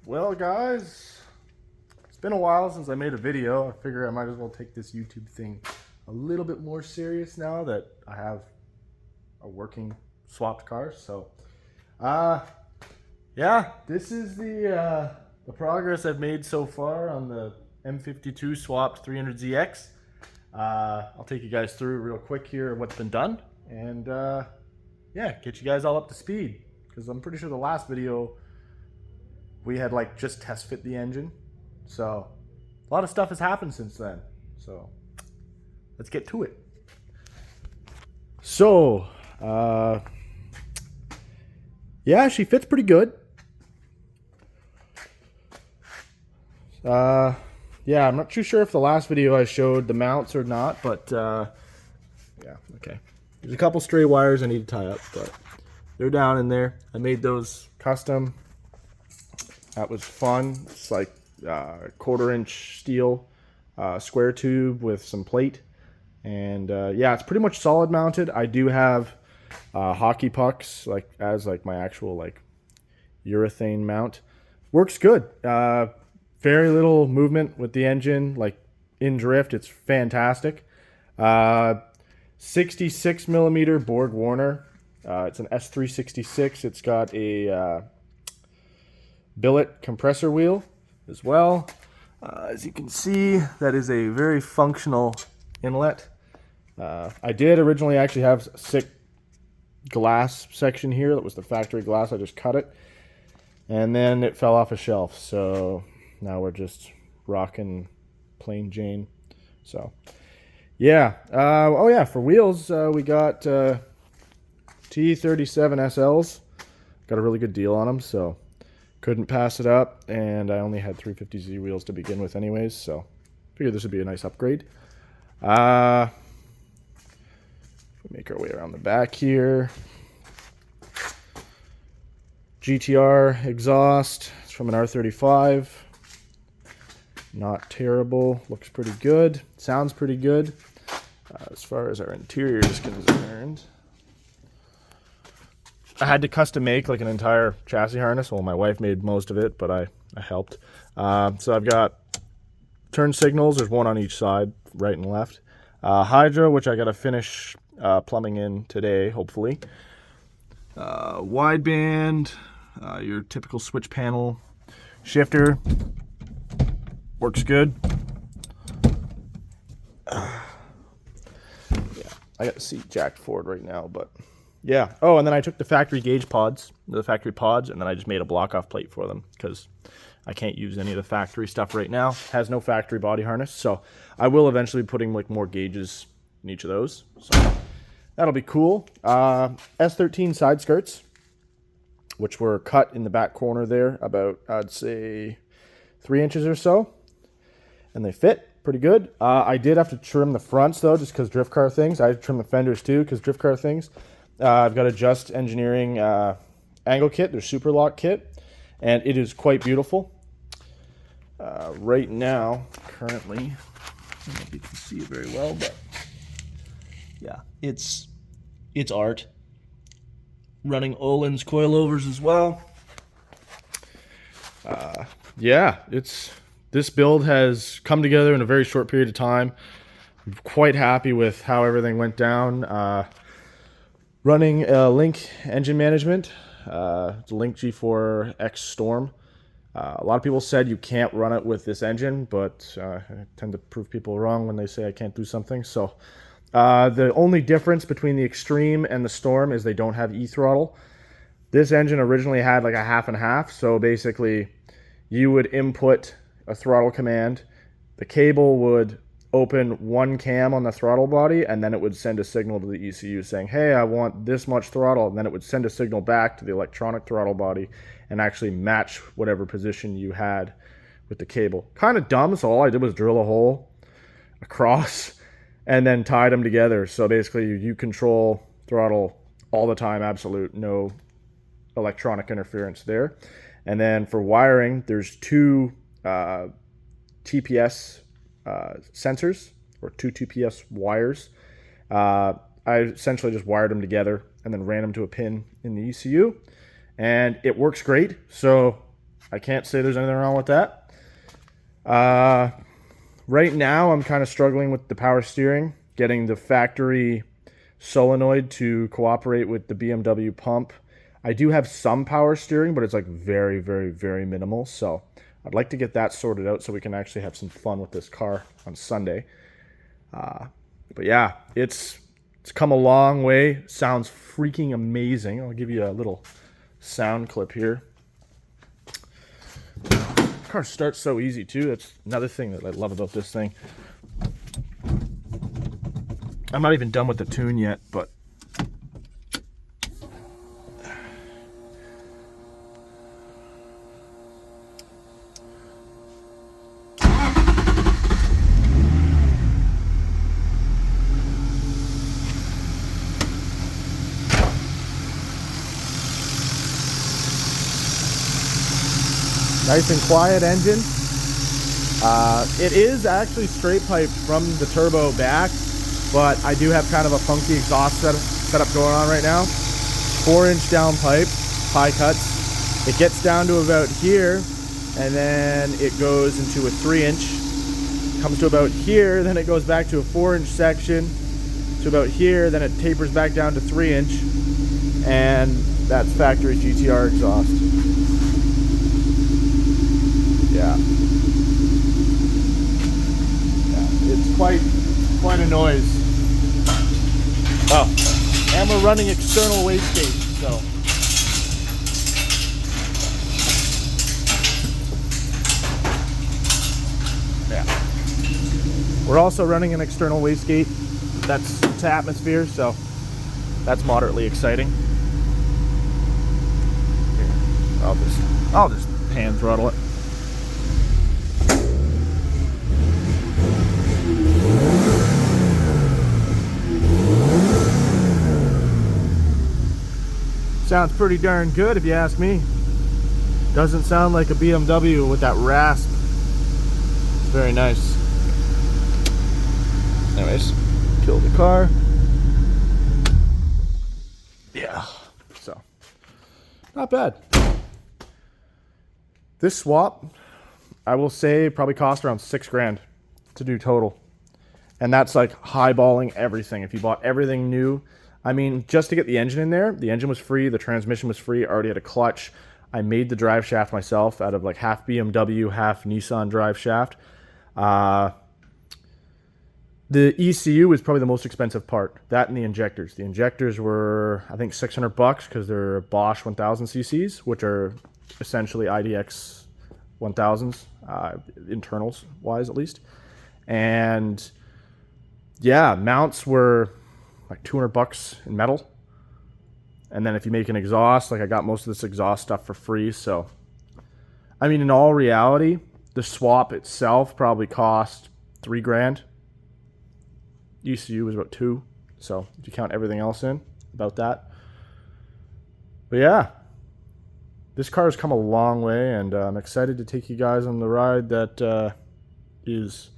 Well, guys, it's been a while since I made a video. I figure I might as well take this YouTube thing a little bit more serious now that I have a working swapped car. So, uh, yeah, this is the progress I've made so far on the M52 swapped 300ZX. I'll take you guys through real quick here what's been done, and yeah, get you guys all up to speed because I'm pretty sure the last video we had like just test fit the engine. So a lot of stuff has happened since then. So let's get to it. So yeah, she fits pretty good. Yeah, I'm not too sure if the last video I showed the mounts or not, but yeah, okay. There's a couple stray wires I need to tie up, but they're down in there. I made those custom. That was fun. It's like 1/4-inch steel square tube with some plate. And yeah, it's pretty much solid mounted. I do have hockey pucks like as like my actual like urethane mount. Works good. Very little movement with the engine. Like in drift, it's fantastic. 66 millimeter Borg Warner. It's an S366. It's got a billet compressor wheel as well. As you can see, that is a very functional inlet. I did originally actually have a sick glass section here. That was the factory glass. I just cut it. And then it fell off a shelf. So now we're just rocking plain Jane. So yeah. Oh yeah, for wheels, we got T37 SLs. Got a really good deal on them, so couldn't pass it up, and I only had 350Z wheels to begin with anyways, so figured this would be a nice upgrade. Make our way around the back here. GTR exhaust. It's from an R35. Not terrible. Looks pretty good. Sounds pretty good. As far as our interior is concerned, I had to custom make like an entire chassis harness. Well, my wife made most of it, but I helped. So I've got turn signals. There's one on each side, right and left. Hydro, which I got to finish plumbing in today, hopefully. Wideband, your typical switch panel shifter. Works good. Yeah, I got the seat jacked forward right now, but yeah. Oh, and then I took the factory gauge pods, and then I just made a block-off plate for them because I can't use any of the factory stuff right now. It has no factory body harness, so I will eventually be putting like more gauges in each of those. So that'll be cool. S13 side skirts, which were cut in the back corner there, about I'd say 3 inches or so, and they fit pretty good. I did have to trim the fronts though, just because drift car things. I had to trim the fenders too, because drift car things. I've got a Just Engineering angle kit, their Super Lock kit, and it is quite beautiful. Right now, currently, I don't know if you can see it very well, but yeah, it's art. Running Öhlins coilovers as well. Yeah, this build has come together in a very short period of time. I'm quite happy with how everything went down. Running Link engine management, the Link G4X Storm. A lot of people said you can't run it with this engine, but I tend to prove people wrong when they say I can't do something. So the only difference between the Extreme and the Storm is they don't have e-throttle. This engine originally had like a half and half, so basically you would input a throttle command, the cable would open one cam on the throttle body, and then it would send a signal to the ECU saying, hey, I want this much throttle, and then it would send a signal back to the electronic throttle body and actually match whatever position you had with the cable. Kind of dumb, so all I did was drill a hole across and then tied them together. So basically you control throttle all the time, absolute, no electronic interference there. And then for wiring, there's two TPS sensors, or two TPS wires. I essentially just wired them together and then ran them to a pin in the ECU, and it works great. So I can't say there's anything wrong with that. Right now, I'm kind of struggling with the power steering, getting the factory solenoid to cooperate with the BMW pump. I do have some power steering, but it's like very, very, very minimal. So I'd like to get that sorted out so we can actually have some fun with this car on Sunday. But yeah, it's come a long way. Sounds freaking amazing. I'll give you a little sound clip here. The car starts so easy too. That's another thing that I love about this thing. I'm not even done with the tune yet, but nice and quiet engine. It is actually straight piped from the turbo back, but I do have kind of a funky exhaust setup going on right now. 4-inch down pipe, high cuts. It gets down to about here, and then it goes into a 3-inch. Comes to about here, then it goes back to a 4-inch section, to about here, then it tapers back down to 3-inch, and that's factory GTR exhaust. Yeah. It's quite a noise. Oh, and we're running external wastegate, so. Yeah. We're also running an external wastegate that's to atmosphere, so that's moderately exciting. Here, I'll just hand throttle it. Sounds pretty darn good if you ask me. Doesn't sound like a BMW with that rasp. It's very nice. Anyways, kill the car. Yeah, so not bad. This swap, I will say, probably cost around $6,000 to do total. And that's like highballing everything. If you bought everything new, I mean, just to get the engine in there, the engine was free, the transmission was free, I already had a clutch. I made the drive shaft myself out of like half BMW, half Nissan drive shaft. The ECU was probably the most expensive part, that and the injectors. The injectors were, I think, $600 because they're Bosch 1000 cc's, which are essentially IDX 1000s, internals wise at least. And yeah, mounts were like $200 in metal. And then if you make an exhaust, like I got most of this exhaust stuff for free. So, I mean, in all reality, the swap itself probably cost $3,000. ECU was about $2,000. So if you count everything else in, about that. But yeah, this car has come a long way, and I'm excited to take you guys on the ride that is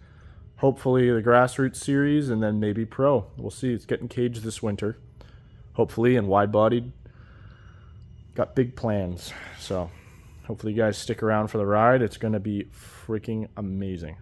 hopefully the Grassroots series, and then maybe Pro. We'll see. It's getting caged this winter, hopefully, and wide-bodied. Got big plans. So hopefully you guys stick around for the ride. It's going to be freaking amazing.